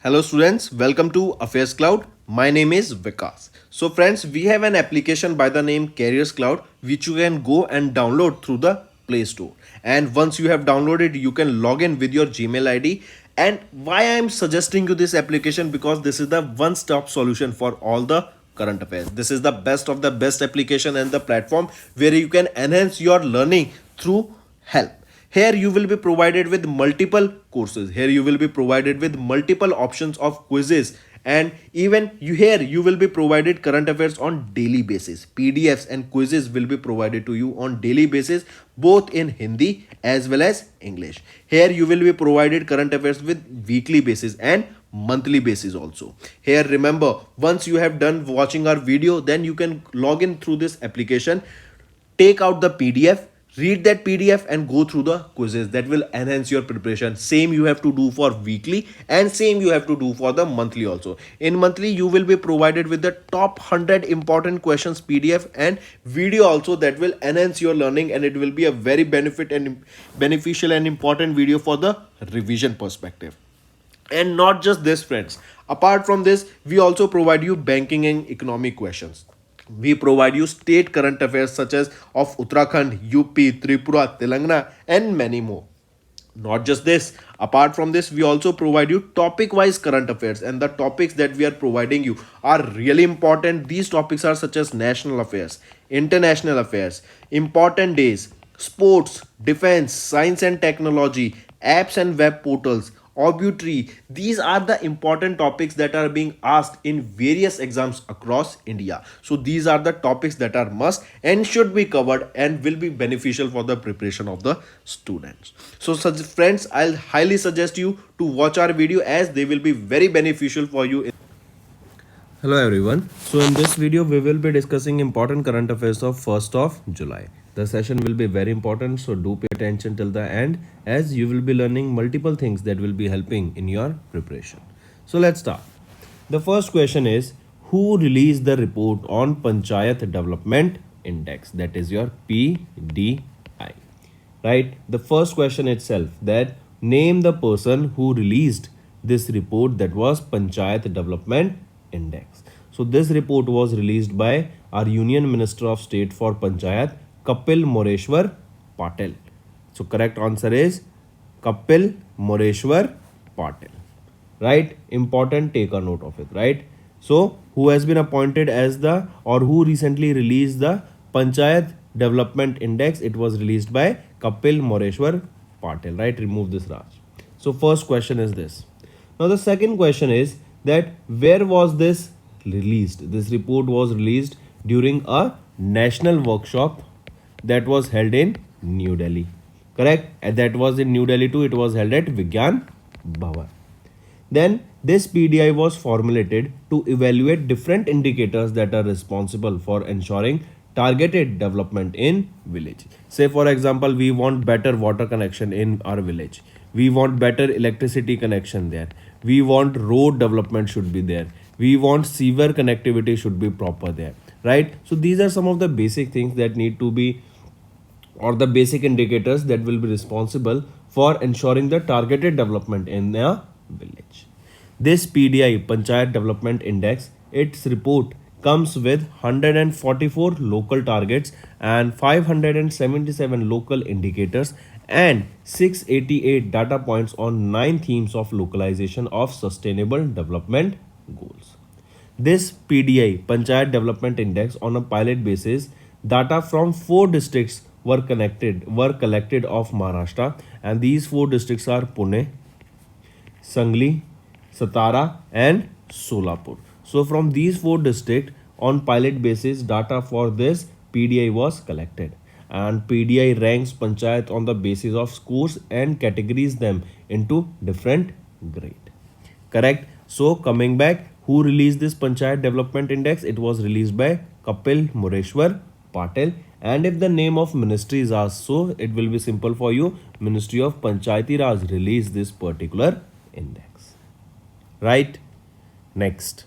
Hello students, welcome to Affairscloud. My name is Vikas. So friends, we have an application by the name Careers Cloud which you can go and download through the Play Store. And once you have downloaded, you can log in with your Gmail ID. And why I am suggesting you this application, because this is the one-stop solution for all the current affairs. This is the best of the best application and the platform where you can enhance your learning through help. Here you will be provided with multiple courses. Here you will be provided with multiple options of quizzes, and even you will be provided current affairs on daily basis. PDFs and quizzes will be provided to you on daily basis, both in Hindi as well as English. Here you will be provided current affairs with weekly basis and monthly basis also. Here remember, once you have done watching our video, then you can log in through this application, take out the PDF, read that PDF and go through the quizzes. That will enhance your preparation. Same you have to do for weekly and same you have to do for the monthly also. In monthly you will be provided with the top 100 important questions PDF and video also, that will enhance your learning, and it will be a very beneficial and important video for the revision perspective. And not just this friends, apart from this we also provide you banking and economic questions. We provide you state current affairs such as of Uttarakhand, UP, Tripura, Telangana, and many more. Not just this, apart from this, we also provide you topic wise current affairs, and the topics that we are providing you are really important. These topics are such as national affairs, international affairs, important days, sports, defense, science and technology, apps and web portals, obituary. These are the important topics that are being asked in various exams across India. So these are the topics that are must and should be covered and will be beneficial for the preparation of the students. So such friends, I'll highly suggest you to watch our video as they will be very beneficial for you. Hello everyone. So in this video we will be discussing important current affairs of 1st of July. The session will be very important, so do pay attention till the end as you will be learning multiple things that will be helping in your preparation. So let's start. The first question is, who released the report on Panchayat Development Index, that is your PDI, right? The first question itself, that name the person who released this report, that was Panchayat Development Index. So this report was released by our Union Minister of State for Panchayat, Kapil Moreshwar Patel. So correct answer is Kapil Moreshwar Patel, right? Important, take a note of it, right? So who has been appointed as the, or who recently released the Panchayat Development Index? It was released by Kapil Moreshwar Patel, right? Remove this Raj. So first question is this. Now the second question is that where was this released? This report was released during a national workshop that was held in New Delhi. Correct? And that was in New Delhi too. It was held at Vigyan Bhavan. Then this PDI was formulated to evaluate different indicators that are responsible for ensuring targeted development in village. Say for example, we want better water connection in our village. We want better electricity connection there. We want road development should be there. We want sewer connectivity should be proper there, right? So these are some of the basic things that need to be, or the basic indicators that will be responsible for ensuring the targeted development in a village. This PDI, Panchayat Development Index, its report comes with 144 local targets and 577 local indicators and 688 data points on 9 themes of localization of sustainable development goals. This PDI, Panchayat Development Index, on a pilot basis, data from 4 districts were collected of Maharashtra, and these 4 districts are Pune, Sangli, Satara and Solapur. So from these 4 districts, on pilot basis, data for this PDI was collected, and PDI ranks panchayat on the basis of scores and categories them into different grade. Correct? So coming back, who released this Panchayat Development Index? It was released by Kapil Moreshwar Patel. And if the name of ministry is asked, so it will be simple for you. Ministry of Panchayati Raj released this particular index, right? Next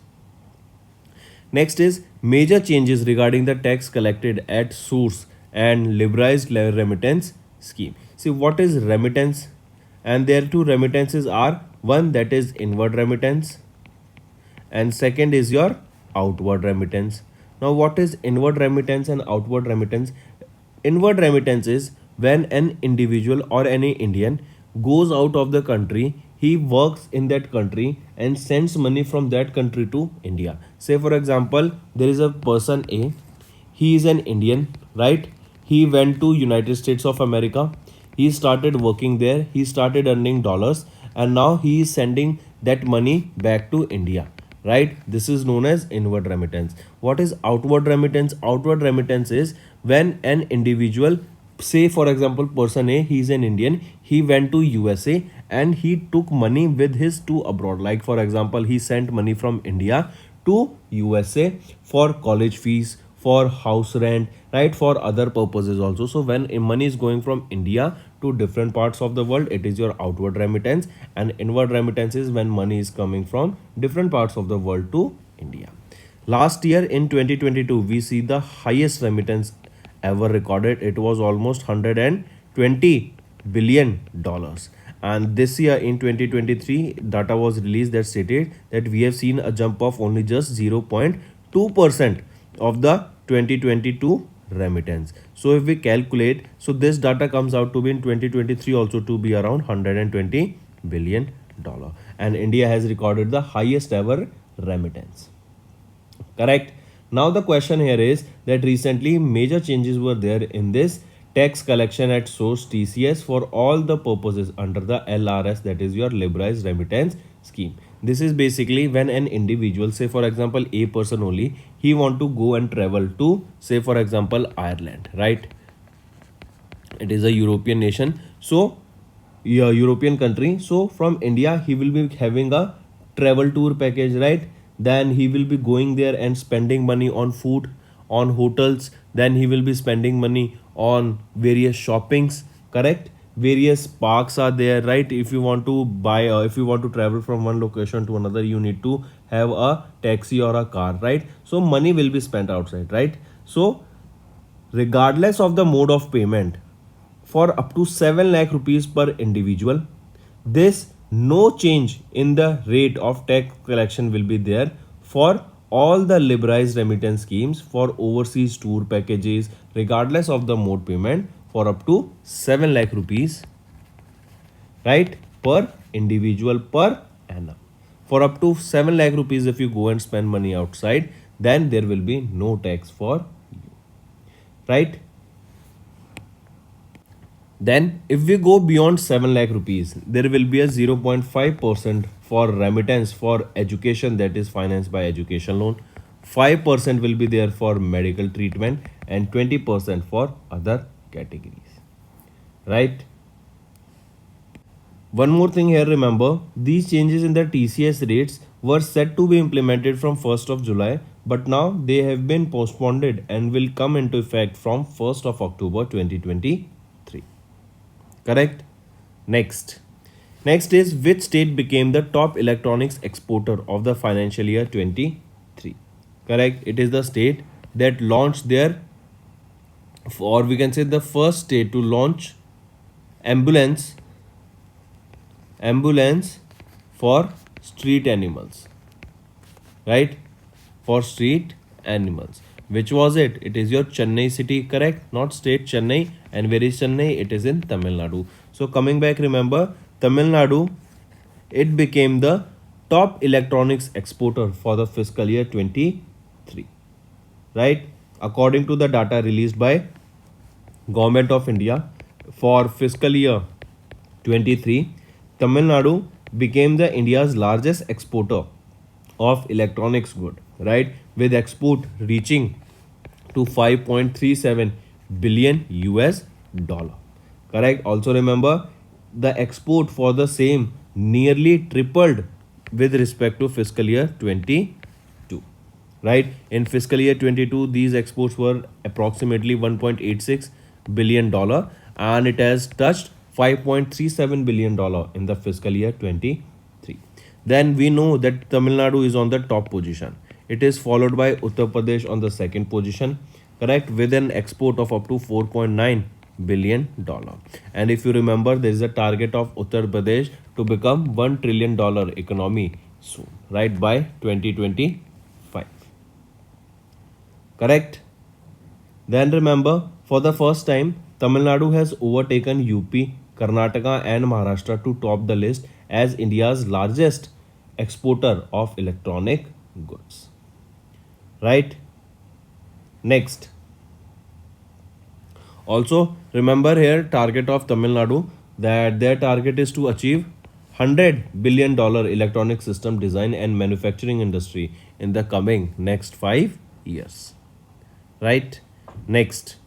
is major changes regarding the tax collected at source and liberalized remittance scheme. See, what is remittance? And there two remittances are One, that is inward remittance, and second is your outward remittance. Now, what is inward remittance and outward remittance? Inward remittance is when an individual or any Indian goes out of the country, he works in that country and sends money from that country to India. Say, for example, there is a person A, he is an Indian, right? He went to United States of America, he started working there, he started earning dollars, and now he is sending that money back to India, right? This is known as inward remittance. What is outward remittance? Outward remittance is when an individual, say for example person A, he is an Indian, he went to USA and he took money with his to abroad. Like for example, he sent money from India to USA for college fees, for house rent, right, for other purposes also. So when money is going from India to different parts of the world, it is your outward remittance, and inward remittance is when money is coming from different parts of the world to India. Last year in 2022, we see the highest remittance ever recorded. It was almost $120 billion. And this year in 2023, data was released that stated that we have seen a jump of only just 0.2% of the 2022 remittance. So if we calculate, so this data comes out to be in 2023 also to be around $120 billion. And India has recorded the highest ever remittance. Correct. Now the question here is that recently major changes were there in this tax collection at source TCS for all the purposes under the LRS, that is your liberalized remittance scheme. This is basically when an individual, say for example a person only, he want to go and travel to, say for example, Ireland, right? It is a European nation, so yeah, European country. So from India he will be having a travel tour package, right? Then he will be going there and spending money on food, on hotels, then he will be spending money on various shoppings, correct? Various parks are there, right? If you want to buy, if you want to travel from one location to another, you need to have a taxi or a car, right? So money will be spent outside, right? So regardless of the mode of payment, for up to 7 lakh rupees per individual, this no change in the rate of tax collection will be there for all the liberalized remittance schemes for overseas tour packages, regardless of the mode payment, for up to 7 lakh rupees, right, per individual per annum. For up to 7 lakh rupees, if you go and spend money outside, then there will be no tax for you, right? Then if we go beyond 7 lakh rupees, there will be a 0.5% for remittance for education, that is financed by education loan. 5% will be there for medical treatment and 20% for other categories, right? One more thing here, remember, these changes in the TCS rates were set to be implemented from 1st of July, but now they have been postponed and will come into effect from 1st of October 2023. Correct? Next is which state became the top electronics exporter of the financial year 23? Correct? It is the state that launched their, or we can say the first state to launch ambulance for street animals, right? For street animals. Which was it? It is your Chennai city, correct? Not state Chennai. And where is Chennai? It is in Tamil Nadu. So coming back, remember, Tamil Nadu, it became the top electronics exporter for the fiscal year 23, right? According to the data released by Government of India for fiscal year 23, Tamil Nadu became the India's largest exporter of electronics good, right? With export reaching to 5.37 billion US dollar. Correct? Also remember, the export for the same nearly tripled with respect to fiscal year 22, right? In fiscal year 22, these exports were approximately 1.86 billion dollar, and it has touched 5.37 billion dollar in the fiscal year 23. Then we know that Tamil Nadu is on the top position. It is followed by Uttar Pradesh on the second position, correct, with an export of up to 4.9 billion. And if you remember, there is a target of Uttar Pradesh to become $1 trillion economy soon, right, by 2025. Correct? Then remember, for the first time, Tamil Nadu has overtaken UP, Karnataka and Maharashtra to top the list as India's largest exporter of electronic goods. Right? Next. Also, remember here target of Tamil Nadu that their target is to achieve $100 billion electronic system design and manufacturing industry in the coming next 5 years. Right? Next.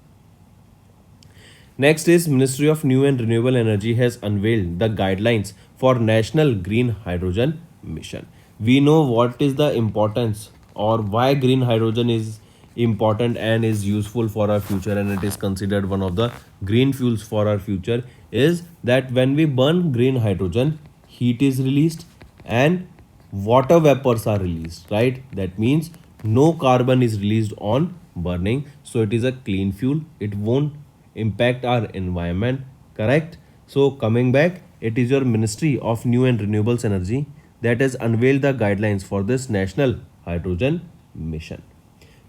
Next is Ministry of New and Renewable Energy has unveiled the guidelines for National Green Hydrogen Mission. We know what is the importance or why green hydrogen is important and is useful for our future, and it is considered one of the green fuels for our future, is that when we burn green hydrogen, heat is released and water vapors are released, right? That means no carbon is released on burning, so it is a clean fuel. It won't impact our environment. Correct? So coming back, it is your Ministry of New and Renewables Energy that has unveiled the guidelines for this national hydrogen mission.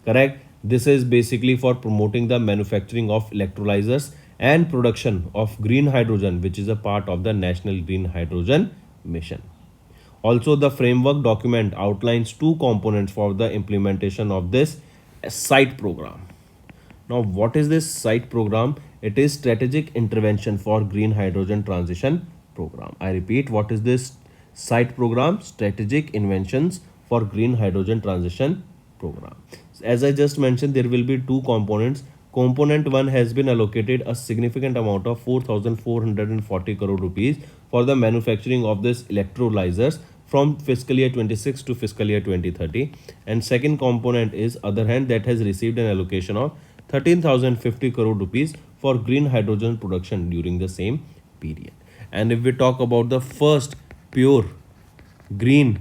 Correct? This is basically for promoting the manufacturing of electrolyzers and production of green hydrogen, which is a part of the national green hydrogen mission. Also, the framework document outlines two components for the implementation of this site program. Now, what is this site program? It is strategic intervention for green hydrogen transition program. I repeat, what is this site program? Strategic inventions for green hydrogen transition program. As I just mentioned, there will be two components. Component 1 has been allocated a significant amount of 4,440 crore rupees for the manufacturing of this electrolyzers from fiscal year 26 to fiscal year 2030. And second component is other hand that has received an allocation of 13,050 crore rupees for green hydrogen production during the same period. And if we talk about the first pure green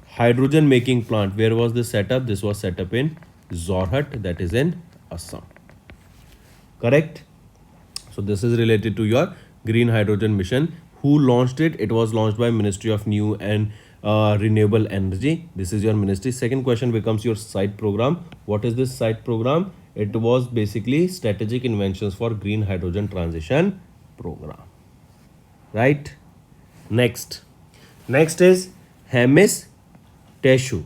hydrogen making plant, where was this set up? This was set up in Jorhat, that is in Assam. Correct? So this is related to your green hydrogen mission. Who launched it? It was launched by Ministry of New and Renewable Energy. This is your ministry. Second question becomes your site program. What is this site program? It was basically strategic inventions for green hydrogen transition program. Right? Next. Next is Hemish Teshu.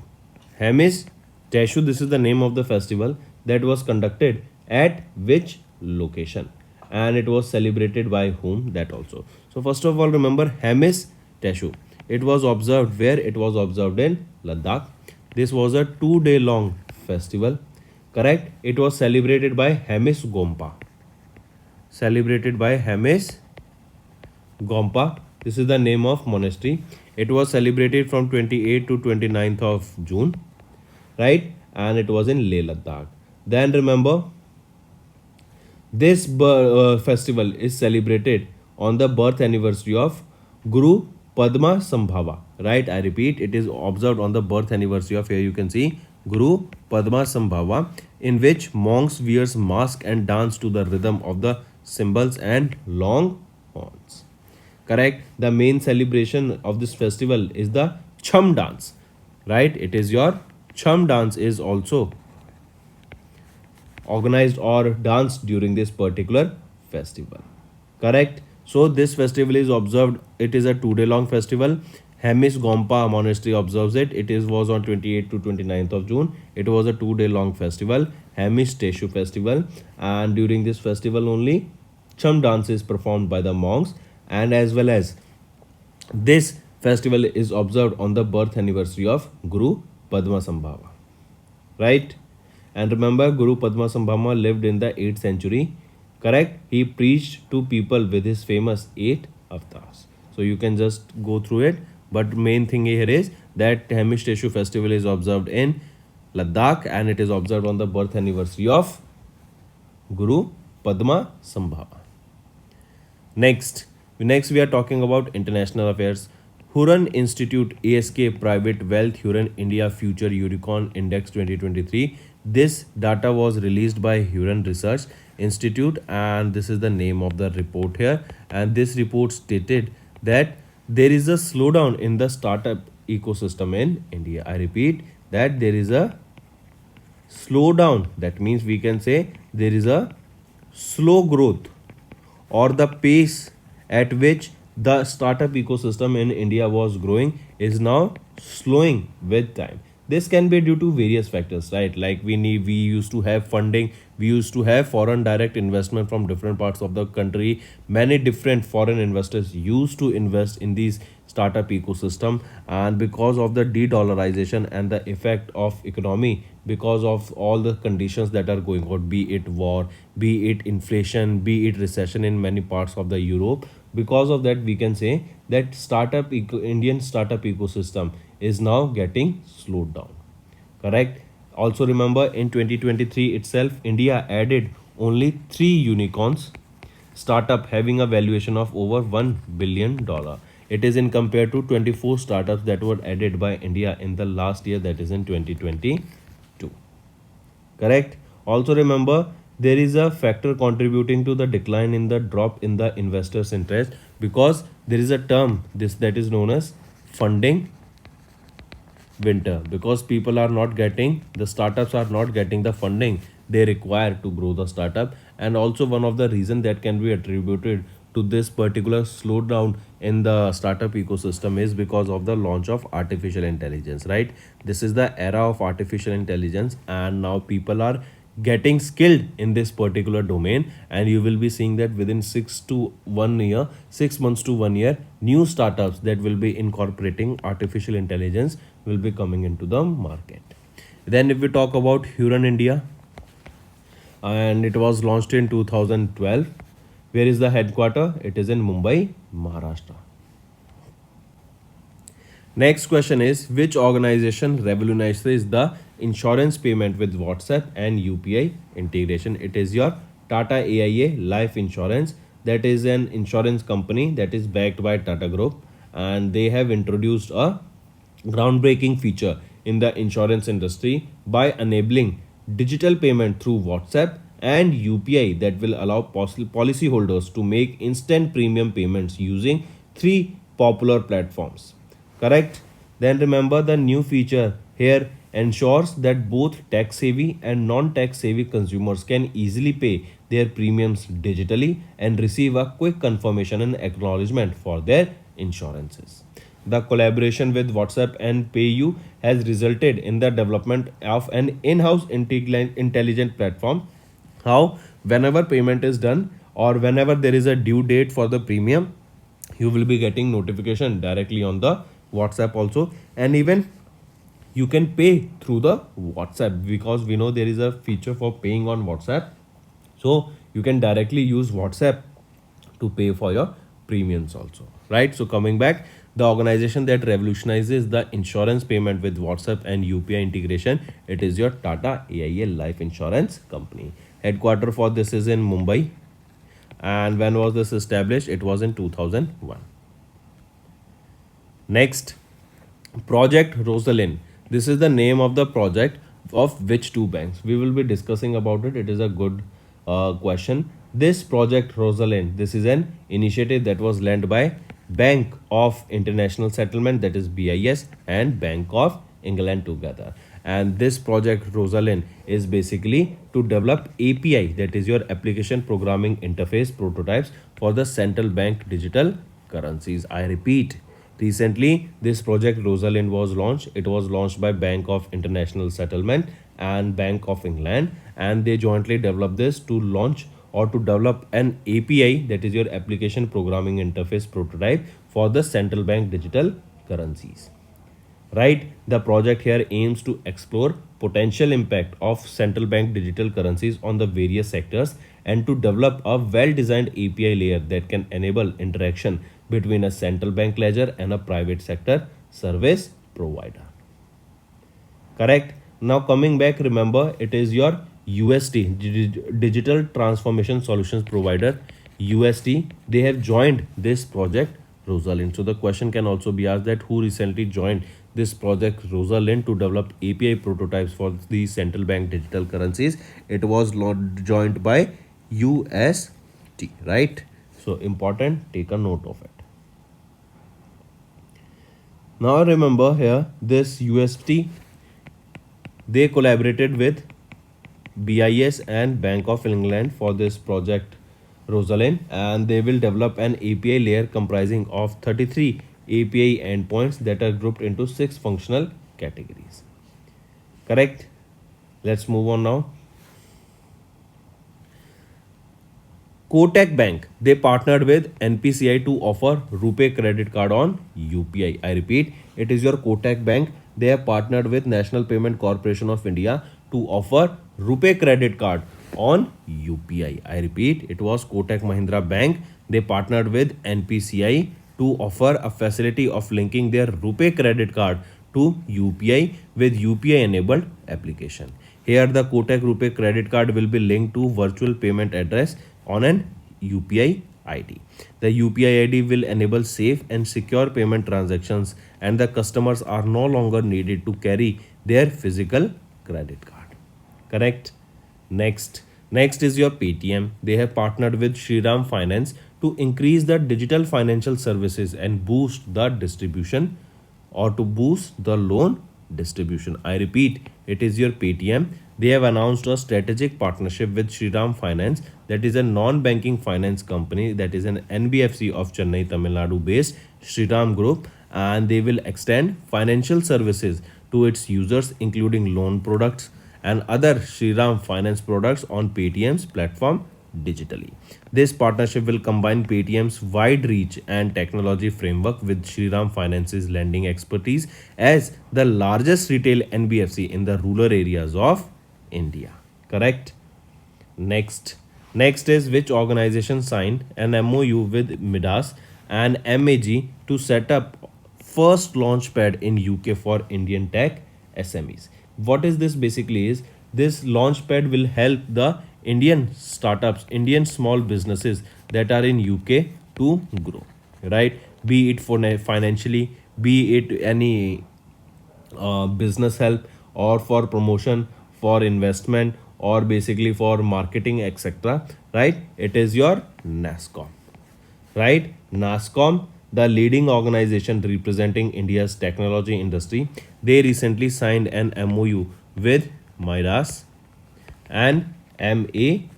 Hemish Teshu, this is the name of the festival that was conducted at which location, and it was celebrated by whom, that also. So first of all, remember Hemish Teshu. It was observed where? It was observed in Ladakh. This was a 2-day long festival. Correct? It was celebrated by Hemish Gompa. Celebrated by Hemish Gompa. This is the name of monastery. It was celebrated from 28th to 29th of June. Right? And it was in Leh Ladakh. Then remember, this festival is celebrated on the birth anniversary of Guru Padma Sambhava. Right? I repeat, it is observed on the birth anniversary of, here you can see, Guru Padma Sambhava, in which monks wears mask and dance to the rhythm of the cymbals and long horns. Correct? The main celebration of this festival is the Chham dance. Right? It is your Chham dance is also organized or danced during this particular festival. Correct? So this festival is observed. It is a 2-day long festival. Hemish Gompa monastery observes it. It was on 28th to 29th of June. It was a 2-day long festival, Hemish Teshu festival, and during this festival only Chham dance is performed by the monks, and as well as this festival is observed on the birth anniversary of Guru Padma Sambhava. Right? And remember, Guru Padma Sambhava lived in the 8th century. Correct? He preached to people with his famous 8 avatars. So you can just go through it. But main thing here is that Hemish Teshu festival is observed in Ladakh, and it is observed on the birth anniversary of Guru Padma Sambhava. Next we are talking about international affairs. Huron Institute ASK Private Wealth Huron India Future Unicorn Index 2023. This data was released by Huron Research Institute, and this is the name of the report here. And this report stated that there is a slowdown in the startup ecosystem in India. I repeat that there is a slowdown. That means we can say there is a slow growth, or the pace at which the startup ecosystem in India was growing is now slowing with time. This can be due to various factors, right? Like we used to have funding, we used to have foreign direct investment from different parts of the country. Many different foreign investors used to invest in these startup ecosystem, and because of the de-dollarization and the effect of economy, because of all the conditions that are going on, be it war, be it inflation, be it recession in many parts of the Europe, because of that we can say that Indian startup ecosystem is now getting slowed down. Correct. Also remember, in 2023 itself, India added only 3 unicorns startup having a valuation of over $1 billion. It is in compared to 24 startups that were added by India in the last year, that is in 2022. Correct. Also remember, there is a factor contributing to the decline in the drop in the investors interest, because there is a term this that is known as funding winter, because people are not getting, the startups are not getting the funding they require to grow the startup. And also one of the reason that can be attributed to this particular slowdown in the startup ecosystem is because of the launch of artificial intelligence, right? This is the era of artificial intelligence, and now people are getting skilled in this particular domain, and you will be seeing that within 6 months to 1 year, new startups that will be incorporating artificial intelligence will be coming into the market. Then if we talk about Huron India, and it was launched in 2012. Where is the headquarter? It is in Mumbai, Maharashtra. Next question is, which organization revolutionizes the insurance payment with WhatsApp and UPI integration? It is your Tata AIA Life Insurance. That is an insurance company that is backed by Tata Group, and they have introduced a groundbreaking feature in the insurance industry by enabling digital payment through WhatsApp and UPI that will allow policyholders to make instant premium payments using 3 popular platforms. Correct? Then remember, the new feature here ensures that both tax savvy and non tax savvy consumers can easily pay their premiums digitally and receive a quick confirmation and acknowledgement for their insurances. The collaboration with WhatsApp and PayU has resulted in the development of an in-house intelligent platform. How, whenever payment is done or whenever there is a due date for the premium, you will be getting notification directly on the WhatsApp also, and even you can pay through the WhatsApp, because we know there is a feature for paying on WhatsApp. So you can directly use WhatsApp to pay for your premiums also, right? So coming back, the organization that revolutionizes the insurance payment with WhatsApp and UPI integration, it is your Tata AIA Life Insurance Company. Headquarter for this is in Mumbai. And when was this established? It was in 2001. Next, Project Rosalind. This is the name of the project of which 2 banks? We will be discussing about it. It is a good question. This Project Rosalind, this is an initiative that was led by Bank of International Settlement, that is BIS, and Bank of England together. And this Project Rosalind is basically to develop API, that is your application programming interface prototypes, for the central bank digital currencies. I repeat, recently this Project Rosalind was launched. It was launched by Bank of International Settlement and Bank of England, and they jointly developed this to launch or to develop an API, that is your application programming interface prototype, for the central bank digital currencies. Right? The project here aims to explore potential impact of central bank digital currencies on the various sectors, and to develop a well-designed API layer that can enable interaction between a central bank ledger and a private sector service provider. Correct? Now coming back, remember, it is your UST, Digital Transformation Solutions Provider, UST. They have joined this project Rosalind. So the question can also be asked that who recently joined this project Rosalind to develop API prototypes for the central bank digital currencies. It was joined by UST, right? So important, take a note of it. Now remember here this UST, they collaborated with BIS and Bank of England for this project Rosalind, and they will develop an API layer comprising of 33 API endpoints that are grouped into 6 functional categories. Correct? Let's move on now. Kotak Bank, they partnered with NPCI to offer RuPay credit card on UPI. I repeat, it is your Kotak Bank. They have partnered with National Payment Corporation of India to offer RuPay credit card on UPI. I repeat, it was Kotak Mahindra Bank. They partnered with NPCI to offer a facility of linking their RuPay credit card to UPI with UPI enabled application. Here the Kotak RuPay credit card will be linked to virtual payment address on an UPI ID. The UPI ID will enable safe and secure payment transactions, and the customers are no longer needed to carry their physical credit card. Correct? Next is your Paytm. They have partnered with Shriram Finance to increase the digital financial services and boost the distribution, or to boost the loan distribution. I repeat, it is your Paytm. They have announced a strategic partnership with Shriram Finance, that is a non-banking finance company, that is an NBFC of Chennai, Tamil Nadu based Shriram Group, and they will extend financial services to its users, including loan products and other Shriram Finance products on Paytm's platform digitally. This partnership will combine Paytm's wide reach and technology framework with Shriram Finance's lending expertise as the largest retail NBFC in the rural areas of India. Correct? Next is which organization signed an MOU with Midas and MAG to set up first launchpad in UK for Indian tech SMEs. What is this basically is, this launchpad will help the Indian startups, Indian small businesses that are in UK to grow, right? Be it for financially, be it any business help, or for promotion, for investment, or basically for marketing, etc. Right? It is your NASCOM. Right? NASCOM, the leading organization representing India's technology industry, they recently signed an MOU with Midas and MAG.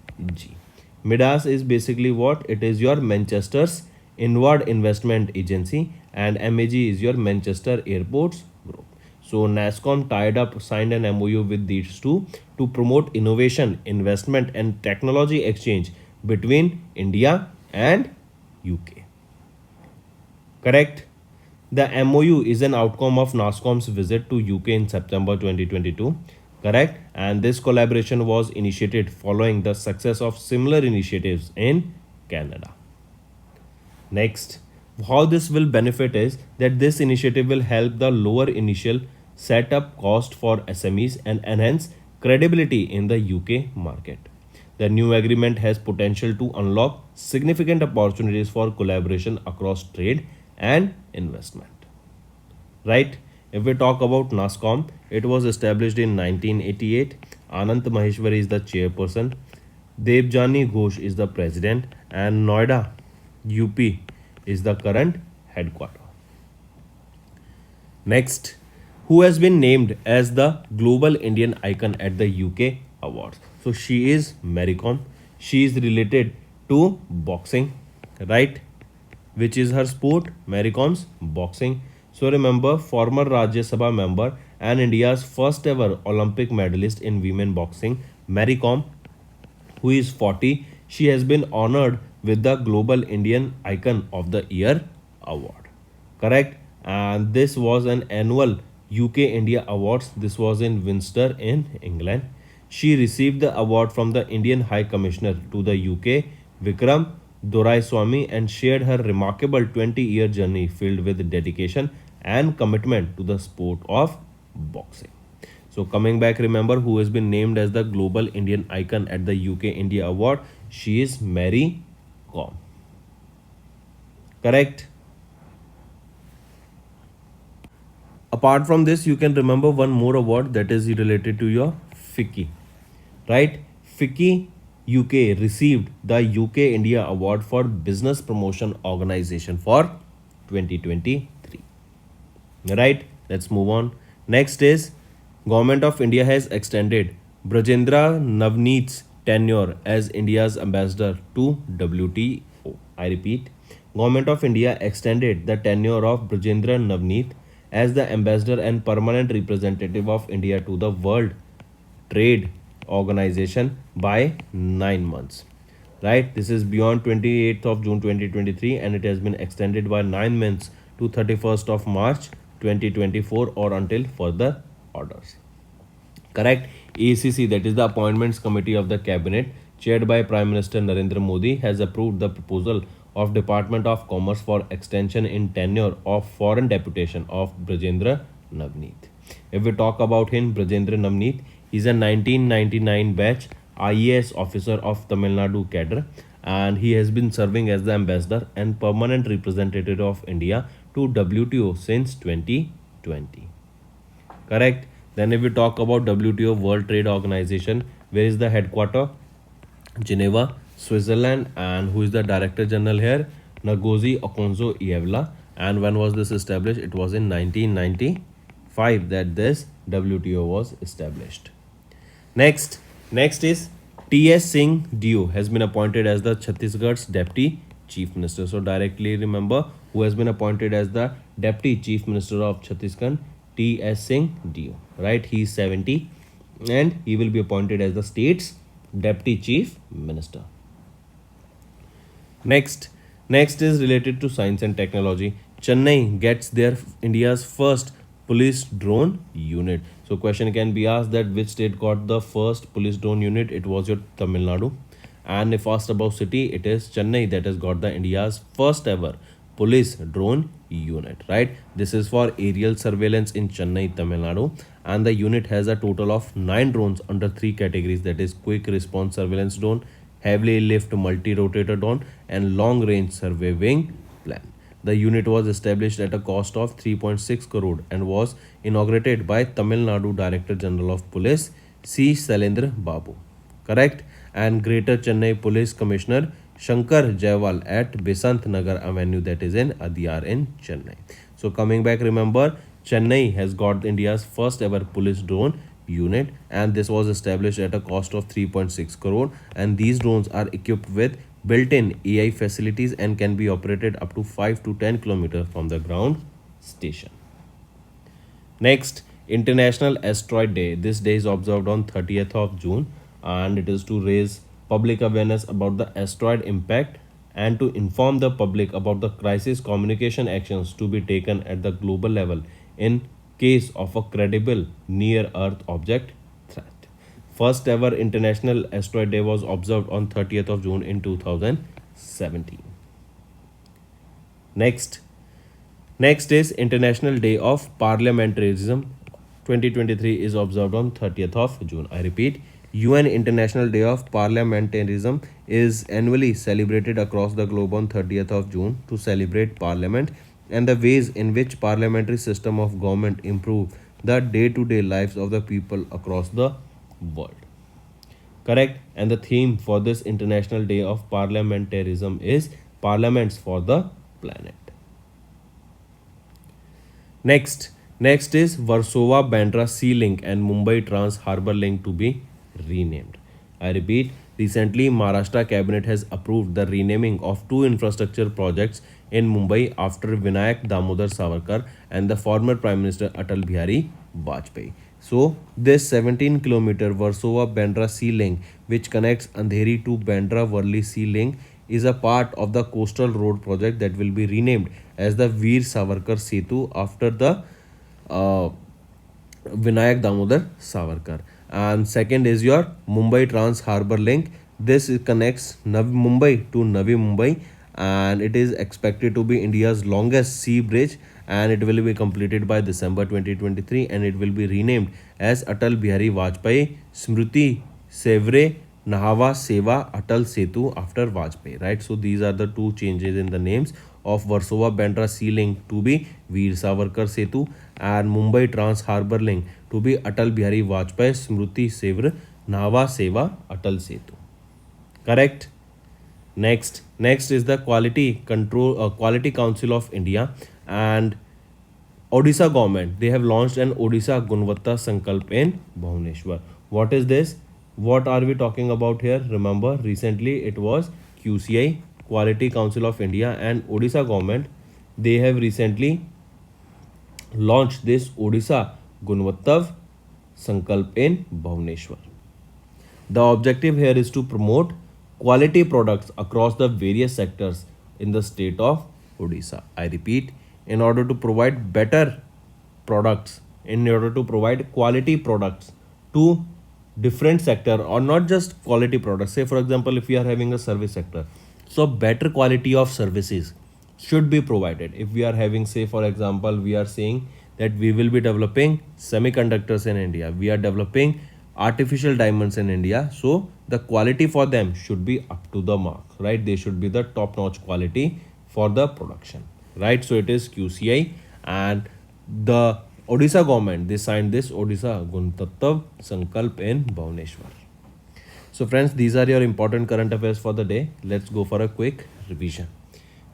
Midas is basically what? It is your Manchester's Inward Investment Agency, and MAG is your Manchester Airports Group. So NASCOM signed an MOU with these two to promote innovation, investment, and technology exchange between India and UK. Correct? The MOU is an outcome of NASCOM's visit to UK in September 2022. Correct? And this collaboration was initiated following the success of similar initiatives in Canada. Next, how this will benefit is that this initiative will help the lower initial setup cost for SMEs and enhance credibility in the UK market. The new agreement has potential to unlock significant opportunities for collaboration across trade and investment. Right? If we talk about NASCOM, it was established in 1988. Anant Maheshwari is the chairperson. Devjani Ghosh is the president, and Noida, UP, is the current headquarter. Next, who has been named as the Global Indian Icon at the UK Awards? So she is Mary Kom. She is related to boxing, right? Which is her sport? Mary Kom's boxing. So remember, former Rajya Sabha member and India's first ever Olympic medalist in women boxing, Mary Kom, who is 40, she has been honored with the Global Indian Icon of the Year award. Correct? And this was an annual UK India Awards. This was in Windsor in England. She received the award from the Indian High Commissioner to the UK, Vikram Doraiswamy, and shared her remarkable 20-year journey filled with dedication and commitment to the sport of boxing. So coming back, remember who has been named as the Global Indian Icon at the UK India Award. She is Mary Kom. Correct? Apart from this, you can remember one more award that is related to your FICCI, right? FICCI UK received the UK India Award for Business Promotion Organization for 2023. Right, let's move on. Next is Government of India has extended Brajendra Navneet's tenure as India's ambassador to WTO. I repeat, Government of India extended the tenure of Brajendra Navneet as the ambassador and permanent representative of India to the World Trade Organization by 9 months. Right, this is beyond 28th of June 2023 and it has been extended by 9 months to 31st of March 2024 or until further orders. Correct. ACC, that is the Appointments Committee of the Cabinet, chaired by Prime Minister Narendra Modi, has approved the proposal of Department of Commerce for extension in tenure of foreign deputation of Brajendra Navneet. If we talk about him, Brajendra Navneet, he is a 1999 batch IAS officer of Tamil Nadu cadre and he has been serving as the ambassador and permanent representative of India to WTO since 2020. Correct. Then if we talk about WTO World Trade Organization, where is the headquarter? Geneva, Switzerland, and who is the Director General here? Ngozi Okonjo-Iweala. And when was this established? It was in 1995 that this WTO was established. Next is T.S. Singh Deo has been appointed as the Chhattisgarh's Deputy Chief Minister. So directly remember who has been appointed as the Deputy Chief Minister of Chhattisgarh, T.S. Singh Deo. Right, he is 70 and he will be appointed as the state's Deputy Chief Minister. Next is related to science and technology. Chennai gets their India's first police drone unit. So question can be asked that which state got the first police drone unit? It was your Tamil Nadu. And if asked about city, it is Chennai that has got the India's first ever police drone unit, right? This is for aerial surveillance in Chennai, Tamil Nadu, and the unit has a total of 9 drones under 3 categories, that is quick response surveillance drone, heavily lift multi-rotator drone, and long range surveying plan. The unit was established at a cost of 3.6 crore and was inaugurated by Tamil Nadu Director General of Police C. Sailendra Babu. Correct? And Greater Chennai Police Commissioner Shankar Jaywal at Besant Nagar Avenue, that is in Adyar in Chennai. So coming back, remember Chennai has got India's first ever police drone unit and this was established at a cost of 3.6 crore and these drones are equipped with built-in AI facilities and can be operated up to 5 to 10 kilometers from the ground station. Next, International Asteroid Day. This day is observed on 30th of June and it is to raise public awareness about the asteroid impact and to inform the public about the crisis communication actions to be taken at the global level in case of a credible near Earth object threat. First ever International Asteroid Day was observed on 30th of June in 2017. Next is International Day of Parliamentarism. 2023 is observed on 30th of June. I repeat, UN International Day of Parliamentarism is annually celebrated across the globe on 30th of June to celebrate Parliament and the ways in which parliamentary system of government improve the day-to-day lives of the people across the world. Correct? And the theme for this International Day of Parliamentarism is Parliaments for the Planet. Next is Warsaw Bandra Sea Link and Mumbai Trans Harbour Link to be renamed. I repeat, recently Maharashtra Cabinet has approved the renaming of 2 infrastructure projects in Mumbai after Vinayak Damodar Savarkar and the former Prime Minister Atal Bihari Vajpayee. So, this 17-kilometer Warsaw Bandra Sea Link, which connects Andheri to Bandra Worli Sea Link, is a part of the coastal road project that will be renamed as the Veer Savarkar Setu after the Vinayak Damodar Savarkar. And second is your Mumbai Trans Harbour Link. This connects Mumbai to Navi Mumbai and it is expected to be India's longest sea bridge and it will be completed by December 2023 and it will be renamed as Atal Bihari Vajpayee Smriti Sevre Nahava Seva Atal Setu after Vajpayee, right? So these are the 2 changes in the names of Warsaw Bandra Sea Link to be Veer Savarkar Setu and Mumbai Trans Harbour Link to be Atal Bihari Vajpayee Smruti Sevra Nava Seva Atal Setu. Correct? Next is the Quality Council of India and Odisha government. They have launched an Odisha Gunvatta Sankalp in Bhubaneswar. What is this? What are we talking about here? Remember, recently it was QCI, Quality Council of India, and Odisha government. They have recently launched this Odisha Gunvatta Sankalp in Bhubaneswar. The objective here is to promote quality products across the various sectors in the state of Odisha. I repeat, in order to provide better products, in order to provide quality products to different sector or not just quality products. Say for example, if we are having a service sector, so better quality of services should be provided. If we are having, say for example, we are saying that we will be developing semiconductors in India, we are developing artificial diamonds in India, so the quality for them should be up to the mark, right? They should be the top notch quality for the production, right? So it is QCI and the Odisha government, they signed this Odisha Guntattav Sankalp in Bhubaneswar. So friends, these are your important current affairs for the day. Let's go for a quick revision.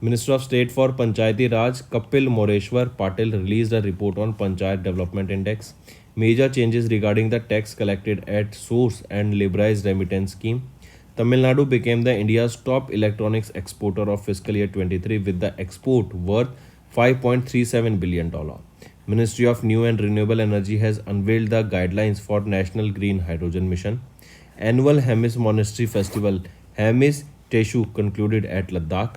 Minister of State for Panchayati Raj Kapil Moreshwar Patil released a report on Panchayat Development Index. Major changes regarding the tax collected at source and liberalized remittance scheme. Tamil Nadu became the India's top electronics exporter of fiscal year 23 with the export worth $5.37 billion. Ministry of New and Renewable Energy has unveiled the guidelines for National Green Hydrogen Mission. Annual Hemis Monastery Festival Hemis Teshu concluded at Ladakh.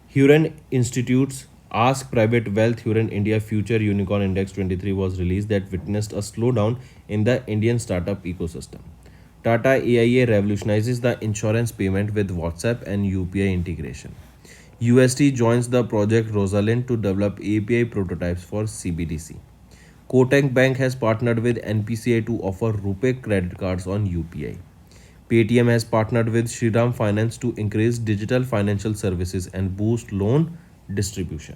Huron Institute's Ask Private Wealth Huron India Future Unicorn Index 23 was released that witnessed a slowdown in the Indian startup ecosystem. Tata AIA revolutionizes the insurance payment with WhatsApp and UPI integration. UST joins the project Rosalind to develop API prototypes for CBDC. Kotak Bank has partnered with NPCI to offer RuPay credit cards on UPI. Paytm has partnered with Shriram Finance to increase digital financial services and boost loan distribution.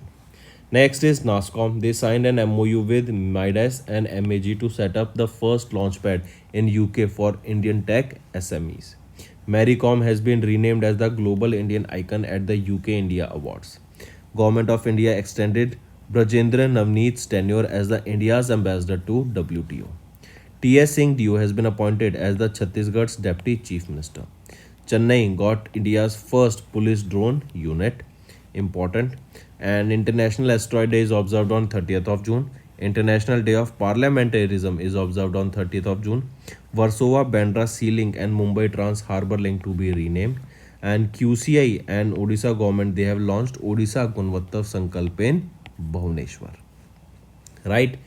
Next is NASSCOM. They signed an MOU with Midas and MAG to set up the first launchpad in UK for Indian tech SMEs. Mary Kom has been renamed as the Global Indian Icon at the UK India Awards. Government of India extended Brajendra Navneet's tenure as the India's ambassador to WTO. T.S. Singh Dio has been appointed as the Chhattisgarh's Deputy Chief Minister. Chennai got India's first police drone unit. Important. And International Asteroid Day is observed on 30th of June. International Day of Parliamentarism is observed on 30th of June. Warsaw Bandra Sea Link and Mumbai Trans Harbour Link to be renamed. And QCI and Odisha government, they have launched Odisha Gunvatta Sankalp in Bhubaneswar. Right?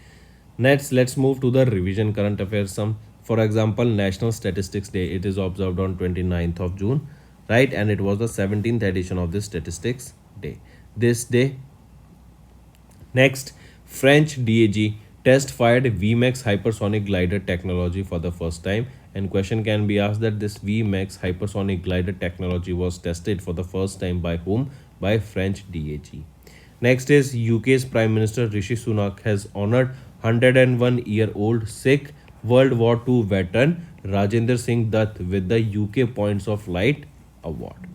Next, let's move to the revision current affairs sum. For example, National Statistics Day, it is observed on 29th of June, right? And it was the 17th edition of this Statistics Day. This day. Next, French DAG test fired VMAX hypersonic glider technology for the first time. And question can be asked that this VMAX hypersonic glider technology was tested for the first time by whom? By French DAG. Next is UK's Prime Minister Rishi Sunak has honored 101-year-old Sikh World War II veteran Rajendra Singh Dutt with the UK Points of Light Award.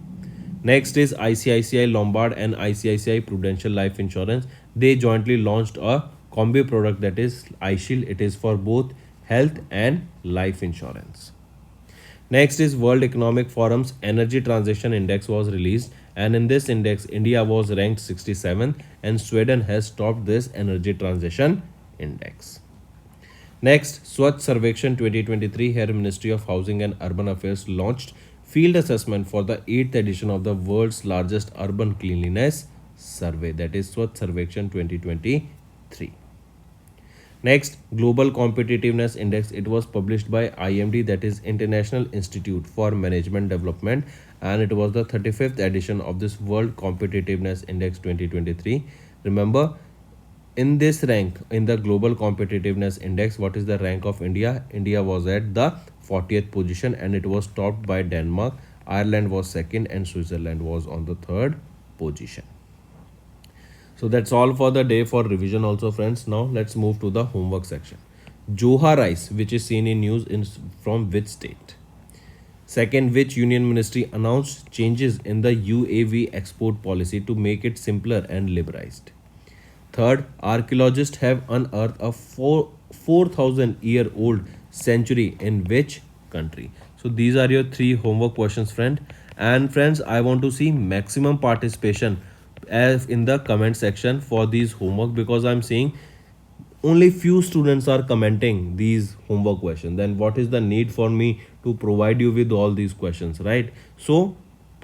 Next is ICICI Lombard and ICICI Prudential Life Insurance. They jointly launched a combi product that is iShield. It is for both health and life insurance. Next is World Economic Forum's Energy Transition Index was released, and in this index, India was ranked 67th and Sweden has topped this Energy Transition Index. Next, Swachh Sarvekshan 2023, here Ministry of Housing and Urban Affairs launched field assessment for the 8th edition of the world's largest urban cleanliness survey, that is Swachh Sarvekshan 2023. Next, Global Competitiveness Index, it was published by IMD, that is International Institute for Management Development, and it was the 35th edition of this World Competitiveness Index 2023. Remember, in this rank, in the Global Competitiveness Index, what is the rank of India? India was at the 40th position and it was topped by Denmark. Ireland was second and Switzerland was on the third position. So that's all for the day for revision also, friends. Now let's move to the homework section. Joha rice, which is seen in news, is from which state? Second, which union ministry announced changes in the UAV export policy to make it simpler and liberalized? Third, archaeologists have unearthed a 4,000-year-old sanctuary in which country? So these are your three homework questions, friend. And friends, I want to see maximum participation as in the comment section for these homework, because I'm seeing only few students are commenting these homework questions. Then what is the need for me to provide you with all these questions, right? So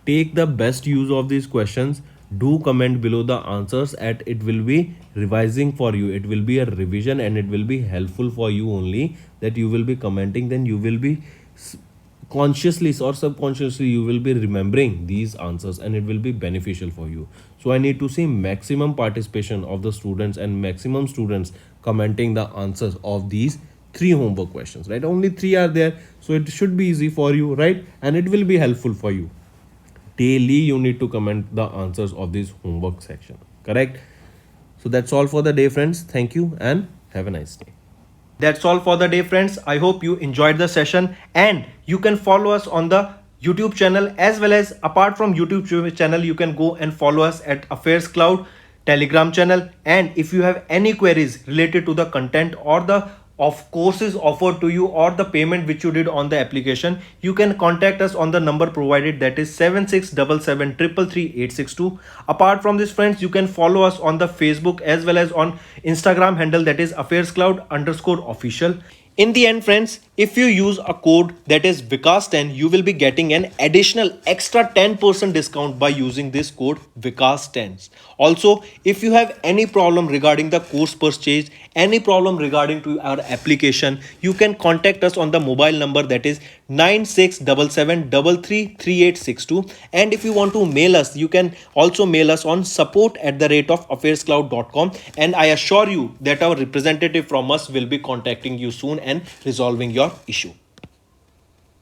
take the best use of these questions. Do comment below the answers, and it will be revising for you. It will be a revision and it will be helpful for you only, that you will be commenting. Then you will be consciously or subconsciously, you will be remembering these answers and it will be beneficial for you. So I need to see maximum participation of the students and maximum students commenting the answers of these three homework questions, right? Only three are there, so it should be easy for you, right? And it will be helpful for you. Daily you need to comment the answers of this homework section, correct? So that's all for the day, friends. Thank you and have a nice day. That's all for the day, friends. I hope you enjoyed the session, and you can follow us on the YouTube channel, as well as apart from YouTube channel, you can go and follow us at Affairscloud Telegram channel. And if you have any queries related to the content or the of courses offered to you or the payment which you did on the application, you can contact us on the number provided, that is 7677333862. Apart from this, friends, you can follow us on the Facebook as well as on Instagram handle, that is Affairscloud_official. In the end, friends, if you use a code that is Vikas10, you will be getting an additional extra 10% discount by using this code Vikas10. Also, if you have any problem regarding the course purchase, any problem regarding to our application, you can contact us on the mobile number, that is 9677333862. And if you want to mail us, you can also mail us on support@affairscloud.com, and I assure you that our representative from us will be contacting you soon and resolving your issue.